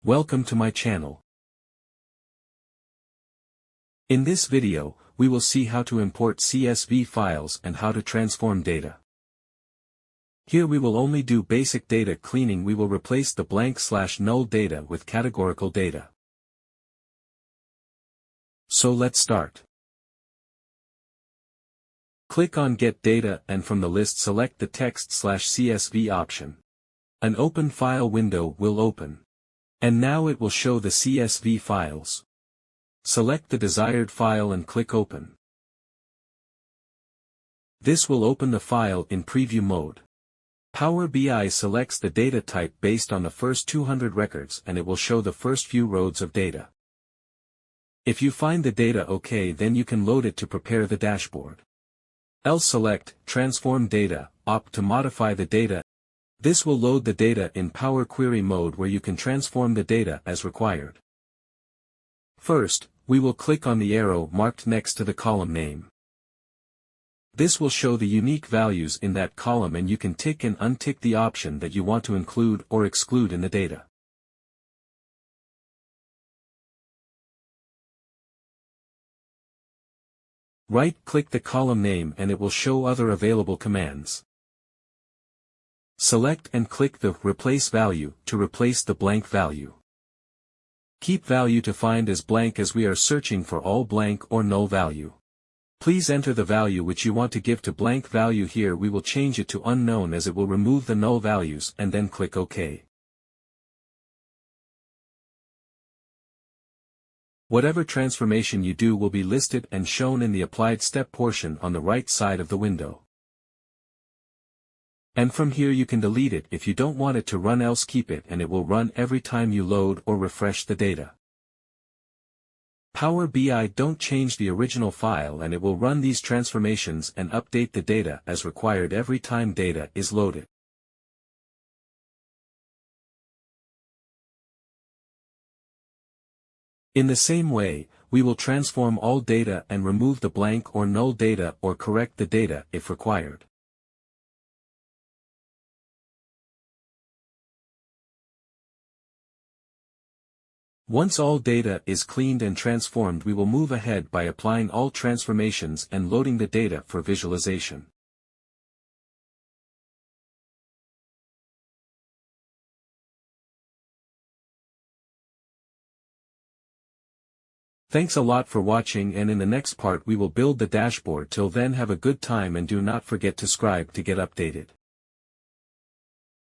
Welcome to my channel. In this video, we will see how to import CSV files and how to transform data. Here we will only do basic data cleaning. We will replace the blank/null data with categorical data. So let's start. Click on Get Data and from the list select the text/CSV option. An open file window will open. And now it will show the CSV files. Select the desired file and click Open. This will open the file in preview mode. Power BI selects the data type based on the first 200 records and it will show the first few rows of data. If you find the data okay, then you can load it to prepare the dashboard. Else select Transform Data, opt to modify the data. This will load the data in Power Query mode where you can transform the data as required. First, we will click on the arrow marked next to the column name. This will show the unique values in that column and you can tick and untick the option that you want to include or exclude in the data. Right-click the column name and it will show other available commands. Select and click the Replace Value to replace the blank value. Keep value to find as blank as we are searching for all blank or null value. Please enter the value which you want to give to blank value. Here we will change it to unknown as it will remove the null values and then click OK. Whatever transformation you do will be listed and shown in the Applied Step portion on the right side of the window. And from here you can delete it if you don't want it to run, else keep it and it will run every time you load or refresh the data. Power BI don't change the original file and it will run these transformations and update the data as required every time data is loaded. In the same way, we will transform all data and remove the blank or null data or correct the data if required. Once all data is cleaned and transformed, we will move ahead by applying all transformations and loading the data for visualization. Thanks a lot for watching, and in the next part we will build the dashboard. Till then, have a good time and do not forget to subscribe to get updated.